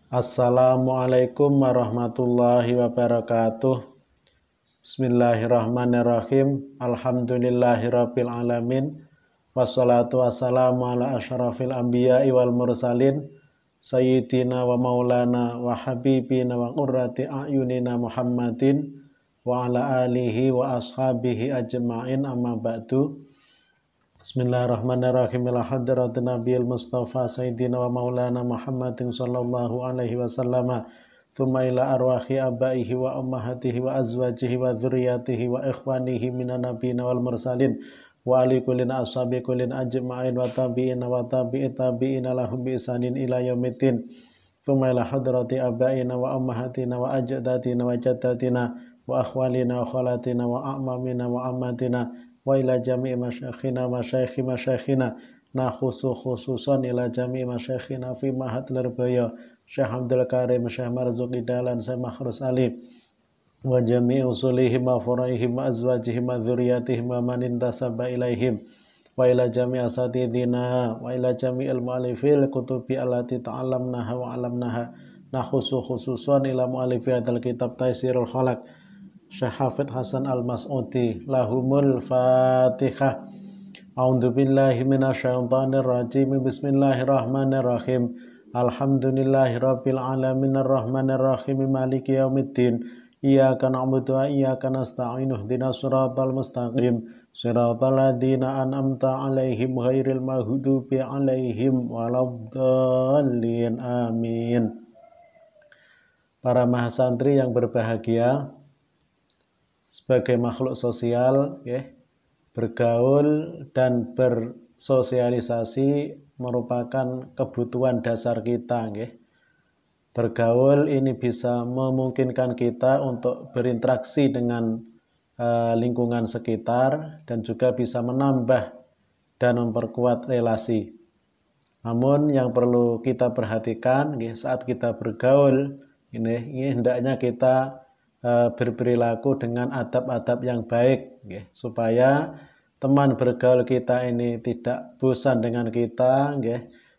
Assalamualaikum warahmatullahi wabarakatuh. Bismillahirrahmanirrahim. Alhamdulillahirabbil alamin. Wassalatu wassalamu ala asyrafil anbiya'i wal mursalin sayyidina wa maulana wa habibina wa qurrati a'yunina Muhammadin wa ala alihi wa ashabihi ajma'in, amma ba'du. Bismillahirrahmanirrahim. Ila hadratin Nabiyil Mustafa Sayyidina wa Maulana Muhammadin sallallahu alaihi wasallam. Thumma ila arwahi abaihi wa ummahatihi wa azwajihi wa dzurriyyatihi wa ikhwanihi minan nabiyina wal mursalin wa ali kullin ashabi kullin ajma'in wa tabi'ina wa tabi'i tabi'ina lahum bi ihsanin ila yaumiddin. Thumma ila hadrati abaina wa ummahatina wa ajdatina wa jaddatina wa akhwalina wa khalatina wa a'mamina wa ammatina wa ila jami'i masyayikhina masyayikhi nah khususan ila jami'i masyayikhina fi mahad Lirboyo Syekh Abdul Karim, Syekh Marzuki Dahlan, Syekh Makhrus Ali wa jami'i usulihim wa furaihim wa azwajihim wa dzurriyyatihim wa man intasaba ilaihim wa ila jami'i asatidina wa ila jami'il mu'allifil kutubi allati ta'allamnaha wa 'allamnaha nah khususan ila mu'allifi hadzal kitab Taisirul Khalaq Syekh Hafidz Hasan Al-Mas'udi. Lahumul Fatihah. A'udzu billahi minasyaitonir rajim. Bismillahirrahmanirrahim. Alhamdulillahirabbil alamin arrahmanir rahim maliki yaumiddin. Iyyaka na'budu wa iyyaka nasta'in ihdinas siratal mustaqim. Siratal ladzina an'amta 'alaihim ghairil maghdubi 'alaihim waladdallin. Amin. Para mahasantri yang berbahagia, sebagai makhluk sosial, bergaul dan bersosialisasi merupakan kebutuhan dasar kita. Bergaul ini bisa memungkinkan kita untuk berinteraksi dengan lingkungan sekitar dan juga bisa menambah dan memperkuat relasi. Namun yang perlu kita perhatikan saat kita bergaul, ini hendaknya kita berperilaku dengan adab-adab yang baik, supaya teman bergaul kita ini tidak bosan dengan kita,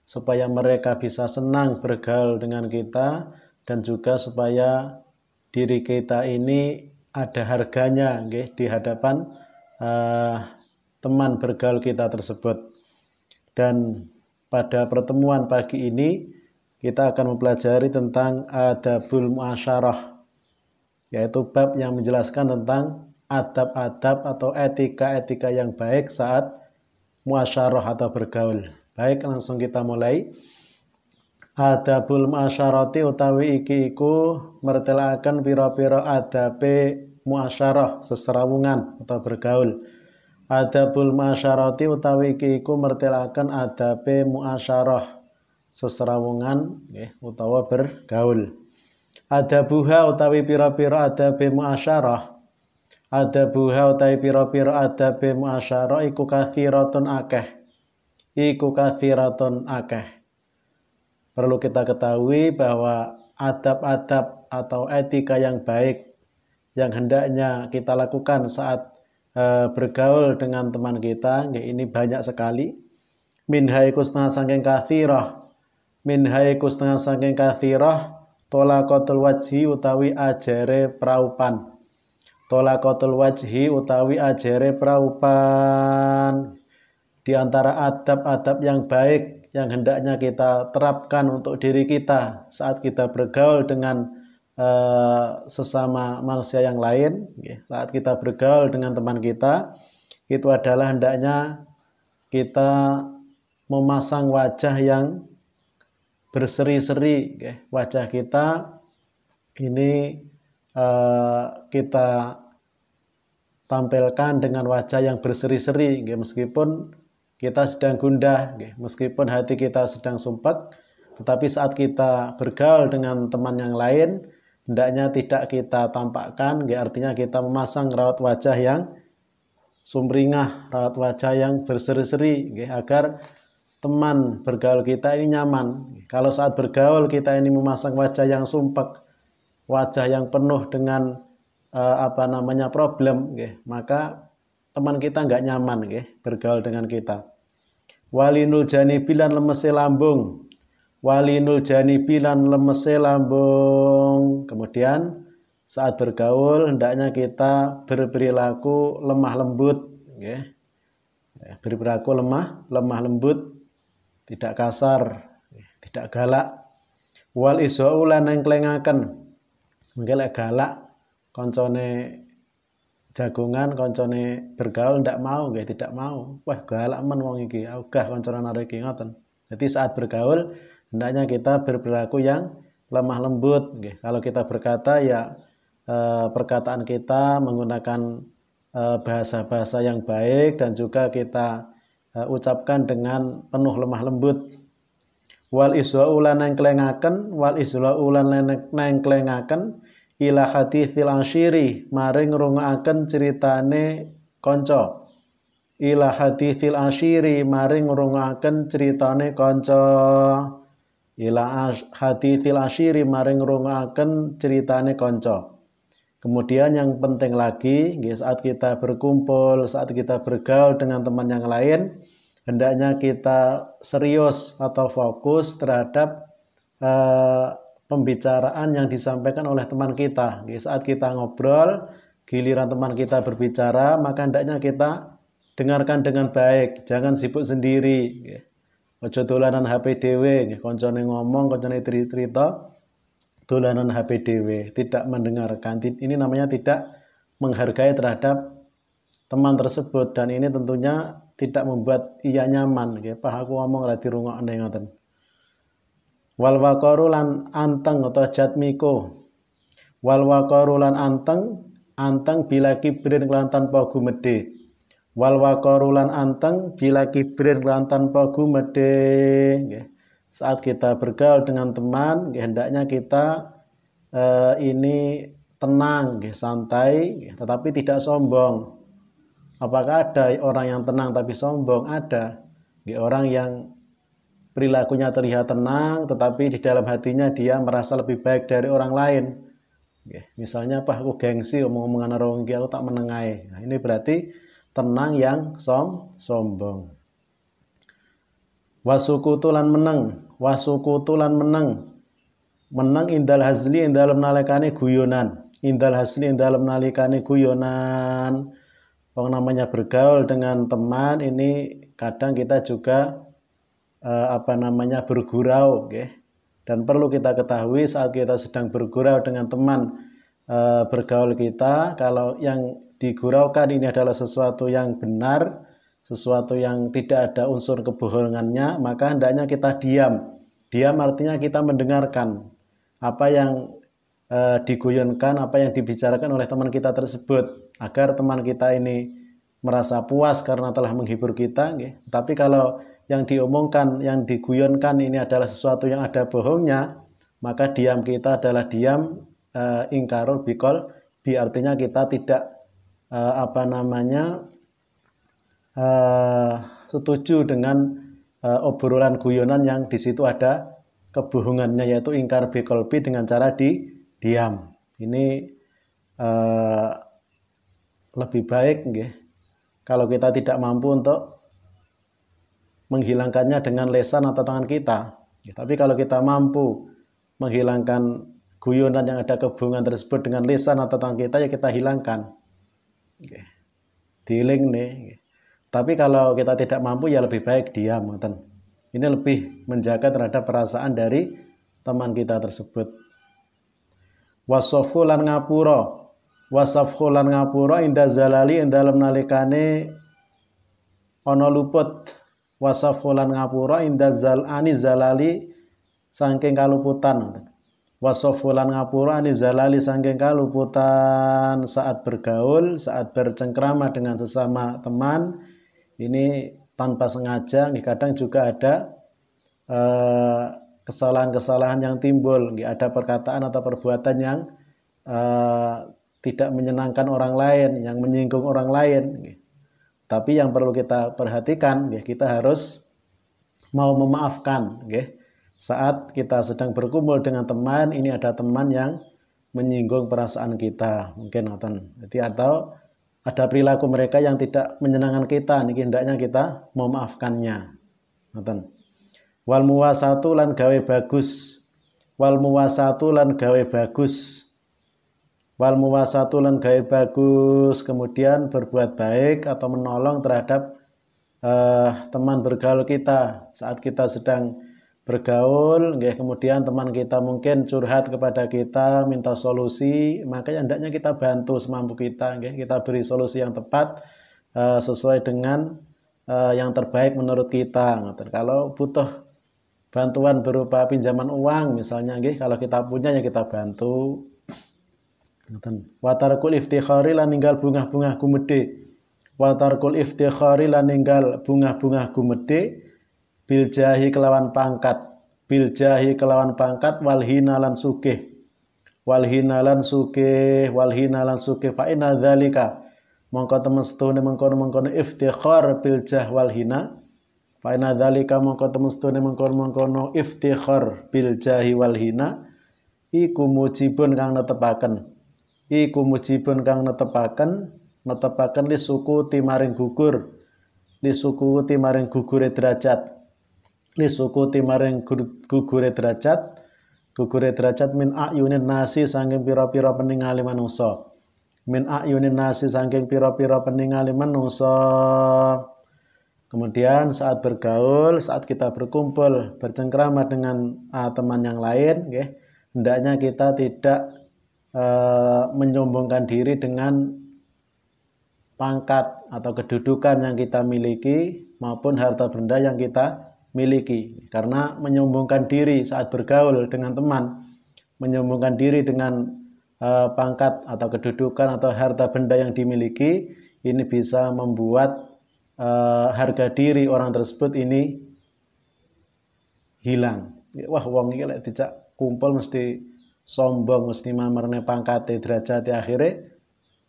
supaya mereka bisa senang bergaul dengan kita, dan juga supaya diri kita ini ada harganya di hadapan teman bergaul kita tersebut. Dan pada pertemuan pagi ini kita akan mempelajari tentang adabul muasyarah, yaitu bab yang menjelaskan tentang adab-adab atau etika-etika yang baik saat muasyarah atau bergaul. Baik, langsung kita mulai. Adabul muasyarati utawi iki iku mertelaken pira-pira adabe muasyarah, seserawungan atau bergaul. Adabul muasyarati utawi iki iku mertelaken adabe muasyarah, seserawungan utawa bergaul. Adabuha utawi pira-pira adabe muasyarah. Adabuha utawi pira-pira adabe muasyarah iku kathiratun akeh. Perlu kita ketahui bahwa adab-adab atau etika yang baik yang hendaknya kita lakukan saat bergaul dengan teman kita, ini banyak sekali. Minha iku setengah saking kathirah. Tolaqatul wajhi utawi ajere praupan. Tolaqatul wajhi utawi ajere praupan. Di antara adab-adab yang baik yang hendaknya kita terapkan untuk diri kita saat kita bergaul dengan sesama manusia yang lain, saat kita bergaul dengan teman kita, itu adalah hendaknya kita memasang wajah yang berseri-seri, wajah kita ini kita tampilkan dengan wajah yang berseri-seri, meskipun kita sedang gundah, meskipun hati kita sedang sumpek, tetapi saat kita bergaul dengan teman yang lain, hendaknya tidak kita tampakkan, artinya kita memasang raut wajah yang sumringah, raut wajah yang berseri-seri, agar teman bergaul kita ini nyaman. Kalau saat bergaul kita ini memasang wajah yang sumpek, wajah yang penuh dengan problem, maka teman kita nggak nyaman bergaul dengan kita. Walinul janibilan lemese lambung. walinul janibi lan lemese lambung. Kemudian saat bergaul hendaknya kita berperilaku lemah lembut, nggih. Berperilaku lemah lembut, tidak kasar, tidak galak. Wal isau lan nengklengaken. Mungkin lek galak koncone jagungan, koncone bergaul ndak mau, nggih, tidak mau. Wah, galak men wong iki, ogah koncone arek iki ngoten. Jadi saat bergaul hendaknya kita berperilaku yang lemah lembut, nggih. Kalau kita berkata ya perkataan kita menggunakan bahasa-bahasa yang baik dan juga kita ucapkan dengan penuh lemah lembut. Wal iswa'u lan nengklengaken, wal iswa'u lan nengklengaken ila haditsil asyiri maring ngrungokaken ceritane kanca. Ila haditsil asyiri maring ngrungokaken ceritane kanca. Ila haditsil asyiri maring ngrungokaken ceritane kanca. Kemudian yang penting lagi, saat kita berkumpul, saat kita bergaul dengan teman yang lain, hendaknya kita serius atau fokus terhadap pembicaraan yang disampaikan oleh teman kita. Saat kita ngobrol, giliran teman kita berbicara, maka hendaknya kita dengarkan dengan baik, jangan sibuk sendiri. Ojo dolanan HP dhewe, koncone ngomong, koncone cerita, dolanan HP dhewe, tidak mendengarkan. Ini namanya tidak menghargai terhadap teman tersebut, dan ini tentunya tidak membuat ia nyaman. Pah aku ngomong ra dirungokne ngoten. Wal waqaru lan anteng atau jatmiko. Wal waqaru lan anteng bila kibrin kelan tanpa gumedhe. Wal waqaru lan anteng bila kibrin kelan tanpa gumedhe. Saat kita bergaul dengan teman, hendaknya kita ini tenang, santai, tetapi tidak sombong. Apakah ada orang yang tenang tapi sombong? Ada. Orang yang perilakunya terlihat tenang, tetapi di dalam hatinya dia merasa lebih baik dari orang lain. Misalnya, aku gengsi omong-omongan orang iki, aku tak menengai. Nah, ini berarti tenang yang sombong. Wasukutulan meneng, wasukutulan meneng indal hazli indalem nalikane guyonan, indal hazli indalem nalikane guyonan. Namanya bergaul dengan teman ini kadang kita juga bergurau, dan perlu kita ketahui saat kita sedang bergurau dengan teman bergaul kita, kalau yang diguraukan ini adalah sesuatu yang benar, sesuatu yang tidak ada unsur kebohongannya, maka hendaknya kita diam. Diam artinya kita mendengarkan apa yang diguyonkan, apa yang dibicarakan oleh teman kita tersebut, agar teman kita ini merasa puas karena telah menghibur kita. Tapi kalau yang diomongkan, yang diguyonkan ini adalah sesuatu yang ada bohongnya, maka diam kita adalah diam ingkarul bikol, artinya kita tidak setuju dengan obrolan guyonan yang di situ ada kebohongannya, yaitu ingkar bikolbi dengan cara diam. Ini lebih baik kalau kita tidak mampu untuk menghilangkannya dengan lesan atau tangan kita. Tapi kalau kita mampu menghilangkan guyonan yang ada kebohongan tersebut dengan lesan atau tangan kita, ya kita hilangkan. Diling nih. Tapi kalau kita tidak mampu, ya lebih baik diam. Ini lebih menjaga terhadap perasaan dari teman kita tersebut. Wasofu lan ngapura, wasafhu lan ngapura inda zalali indalem nalikane ana luput. Wasafhu lan ngapura inda zalani zalali saking kaluputan. Wasafhu lan ngapura ani zalali saking kaluputan saat bergaul, saat bercengkrama dengan sesama teman. Ini tanpa sengaja, kadang juga ada kesalahan-kesalahan yang timbul, ada perkataan atau perbuatan yang tidak menyenangkan orang lain, yang menyinggung orang lain. Tapi yang perlu kita perhatikan, kita harus mau memaafkan. Saat kita sedang berkumpul dengan teman, ini ada teman yang menyinggung perasaan kita, mungkin jadi atau ada perilaku mereka yang tidak menyenangkan kita, hendaknya kita memaafkannya. Wal muwasatu lan gawe bagus. Wal muwasatu lan gawe bagus. Wal muwasatu lan gawe bagus, kemudian berbuat baik atau menolong terhadap teman bergaul kita saat kita sedang bergaul, kemudian teman kita mungkin curhat kepada kita, minta solusi, maka hendaknya kita bantu semampu kita, kita beri solusi yang tepat sesuai dengan yang terbaik menurut kita. Kalau butuh bantuan berupa pinjaman uang misalnya, kalau kita punya ya kita bantu. Watarkul iftikhari lan ninggal bungah-bungah gumedhe. Watarkul iftikhari lan ninggal bungah-bungah gumedhe bil jahi kelawan pangkat. Bil jahi kelawan pangkat wal hina lan sugih. Wal hina lan sugih, wal hina lan sugih fa inna dzalika. Mongko temen setune mengkono-mengkono iftikhar bil jah wal hina. Fa inna dzalika mongko temen setune mengkono-mengkono iftikhar bil jahi wal hina iku mujibun kang netepaken. Iku mujibun kang netepaken li suku timaring gugur, li suku timaring gugure derajat, li suku timaring gugure derajat min ayunin nasi saking pira-pira peningali manungsa, min ayunin nasi saking pira-pira peningali manungsa. Kemudian saat bergaul, saat kita berkumpul, bercengkrama dengan teman yang lain, hendaknya kita tidak menyombongkan diri dengan pangkat atau kedudukan yang kita miliki maupun harta benda yang kita miliki. Karena menyombongkan diri saat bergaul dengan teman, menyombongkan diri dengan pangkat atau kedudukan atau harta benda yang dimiliki, ini bisa membuat harga diri orang tersebut ini hilang. Wah, wong iki lek dijak kumpul mesti sombong, mesti mamarne pangkate derajat, akhirnya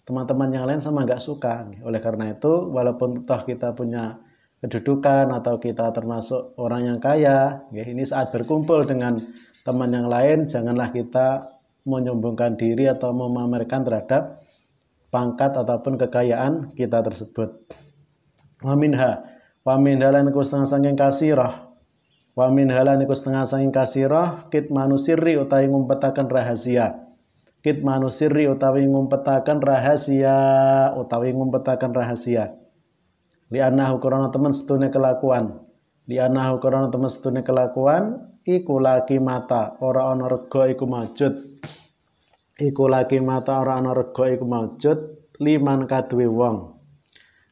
teman-teman yang lain sama nggak suka. Oleh karena itu, walaupun toh kita punya kedudukan atau kita termasuk orang yang kaya, ini saat berkumpul dengan teman yang lain, janganlah kita menyombongkan diri atau memamerkan terhadap pangkat ataupun kekayaan kita tersebut. Wa minha lan iku setengah saking kasirah. Wa min halan iku setengah saking kasirah kitmanu sirri utawi ngumpetaken rahasia. Kitmanu sirri utawi ngumpetaken rahasia, Li annahu krana temen setune kelakuan. Li annahu krana temen setune kelakuan iku laki mata ora ana rega iku maujud. Iku laki mata ora ana rega iku maujud liman kaduwe wong.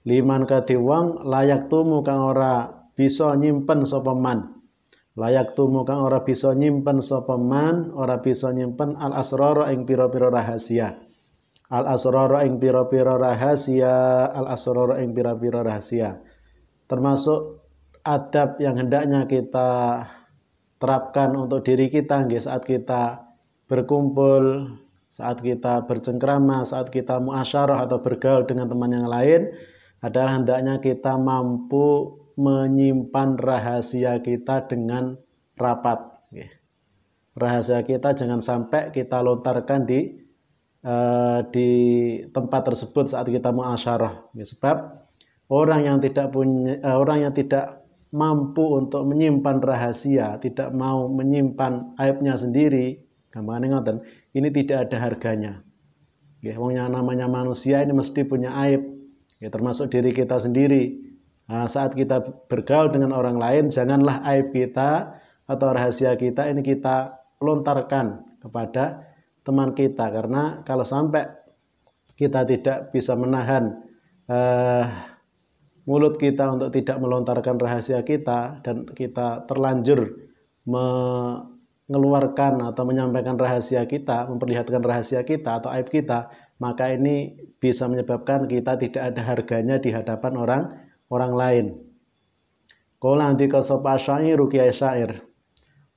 Liman kaduwe wong layak tumu kang ora bisa nyimpen sapa man. Layak tumu kang ora bisa nyimpen sapa man, ora bisa nyimpen al asrara ing pira-pira rahasia. Al asrara ing pira-pira rahasia, al asrara ing pira-pira rahasia. Termasuk adab yang hendaknya kita terapkan untuk diri kita saat kita berkumpul, saat kita bercengkrama, saat kita muasyarah atau bergaul dengan teman yang lain adalah hendaknya kita mampu menyimpan rahasia kita dengan rapat. Rahasia kita jangan sampai kita lontarkan di tempat tersebut saat kita muasyarah. Sebab orang yang tidak mampu untuk menyimpan rahasia, tidak mau menyimpan aibnya sendiri, gampangnya ngoten, ini tidak ada harganya. Wong yang namanya manusia ini mesti punya aib, termasuk diri kita sendiri. Nah, saat kita bergaul dengan orang lain, janganlah aib kita atau rahasia kita ini kita lontarkan kepada teman kita. Karena kalau sampai kita tidak bisa menahan mulut kita untuk tidak melontarkan rahasia kita, dan kita terlanjur mengeluarkan atau menyampaikan rahasia kita, memperlihatkan rahasia kita atau aib kita, maka ini bisa menyebabkan kita tidak ada harganya di hadapan orang lain. Qala andika sapa asyair kiai syair.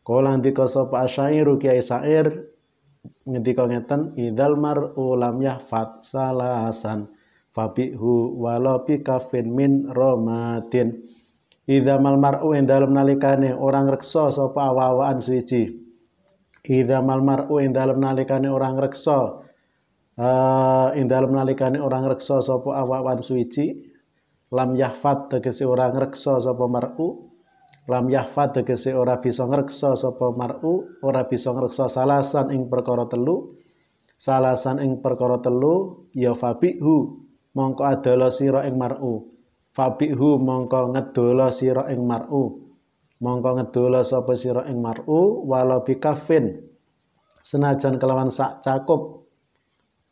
Qala andika sapa asyair kiai syair ngendika ngeten, idzal mar'u lam yahfat salasan fabihu wala bi kafin min romatin. Idzamal mar'u ing dalem nalikane orang reksa sapa awa-awaan suci. Idzamal mar'u ing dalem nalikane orang reksa ing dalem nalikane orang reksa sapa awa-awaan suci. Lam yahfat tegese orang reksa sapa mar'u lam yahfad tegese ora bisa ngreksa sapa mar'u, ora bisa ngreksa salasan ing perkara telu, salasan ing perkara telu ya fabihu mongko adala sira ing mar'u, fabihu mongko ngedola sira ing mar'u, mongko ngedola sapa sira ing mar'u walau bikafin senajan kelawan sak cakup,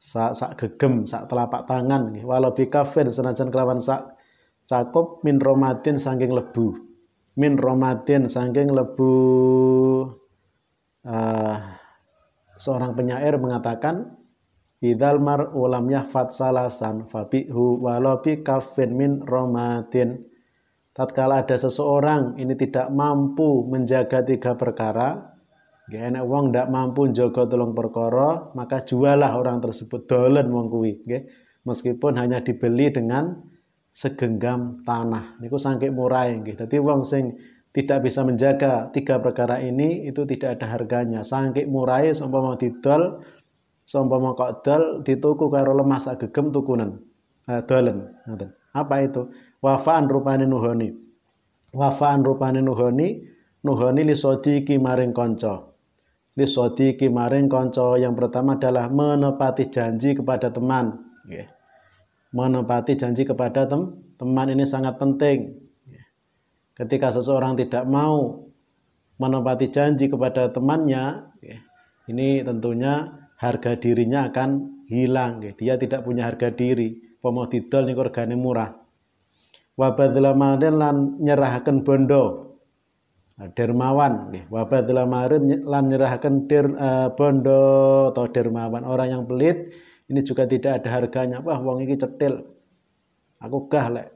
sak gegem, sak telapak tangan nggih, walau bikafin senajan kelawan sak cakup min romatin saking lebu, min romatin saking lebu. Seorang penyair mengatakan idzal mar'u lam yahfad salasan fabihu walau bikafin min romatin. Tatkala ada seseorang ini tidak mampu menjaga 3 perkara, nggih enek wong ndak mampu njaga 3 perkara, maka jualah orang tersebut, dolen wong kuwi nggih. Meskipun hanya dibeli dengan segenggam tanah. Niku saking murah nggih. Dadi wong sing tidak bisa menjaga 3 perkara ini itu tidak ada harganya. Saking murahe seumpama didol, seumpama kok dol dituku karo lemah sak gegem tukunen. Dolen, ngoten. Apa itu? Wafaan rupane nuhoni. Wafaan rupane nuhoni, nuhoni li sodiki maring kanca. Li sodiki maring kanca yang pertama adalah menepati janji kepada teman, nggih. Menepati janji kepada teman ini sangat penting. Ketika seseorang tidak mau menepati janji kepada temannya, ini tentunya harga dirinya akan hilang. Dia tidak punya harga diri. Pomo didol niku regane murah. Wa badzla madin lan nyerahaken bondo. Dermawan. Wa badzla madin lan nyerahaken bondo atau dermawan. Orang yang pelit ini juga tidak ada harganya. Wah, wong iki cetil. Aku gah lek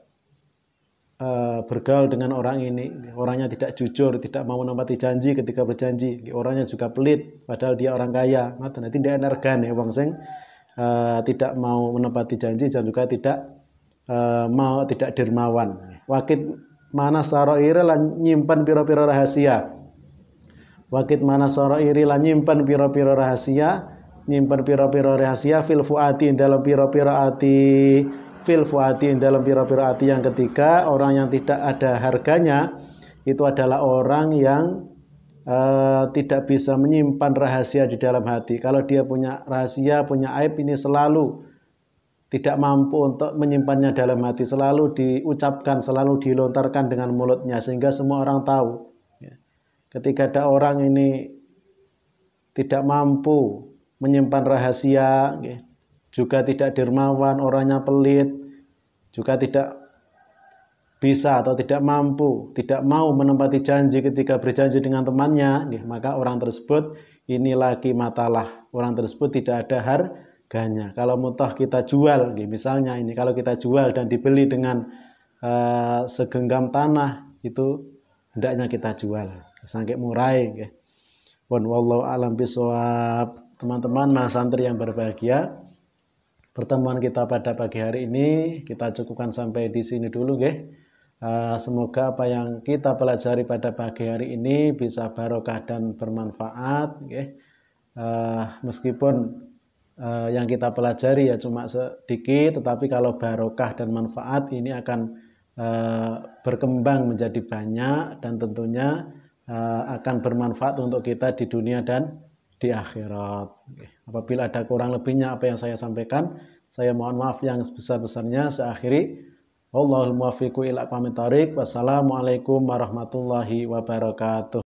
bergaul dengan orang ini. Orangnya tidak jujur, tidak mau menepati janji ketika berjanji. Orangnya juga pelit, padahal dia orang kaya. Ngoten, nanti tidak ada hargane wong sing tidak mau menepati janji dan juga tidak tidak dermawan. Wakit mana sarairi lan nyimpen pira-pira rahasia. Wakit mana sarairi lan nyimpen pira-pira rahasia. Nyimpen pira-pira rahasia fil fuati dalam pira-pira ati, fil fuati dalam pira-pira ati. Yang ketiga, orang yang tidak ada harganya itu adalah orang yang tidak bisa menyimpan rahasia di dalam hati. Kalau dia punya rahasia, punya aib, ini selalu tidak mampu untuk menyimpannya dalam hati, selalu diucapkan, selalu dilontarkan dengan mulutnya sehingga semua orang tahu. Ketika ada orang ini tidak mampu menyimpan rahasia, juga tidak dermawan, orangnya pelit, juga tidak bisa atau tidak mampu, tidak mau menepati janji ketika berjanji dengan temannya, maka orang tersebut ini lagi matalah. Orang tersebut tidak ada harganya. Kalau mutah kita jual, misalnya ini, kalau kita jual dan dibeli dengan segenggam tanah, itu hendaknya kita jual. Saking murah. Wallahu a'lam bishawab. Teman-teman mas santri yang berbahagia, pertemuan kita pada pagi hari ini kita cukupkan sampai di sini dulu, semoga apa yang kita pelajari pada pagi hari ini bisa barokah dan bermanfaat, meskipun yang kita pelajari ya cuma sedikit, tetapi kalau barokah dan manfaat ini akan berkembang menjadi banyak dan tentunya akan bermanfaat untuk kita di dunia dan di akhirat. Apabila ada kurang lebihnya apa yang saya sampaikan, saya mohon maaf yang sebesar-besarnya. Saya akhiri. Wallahul muwaffiq ila aqwamit thoriq. Wassalamualaikum warahmatullahi wabarakatuh.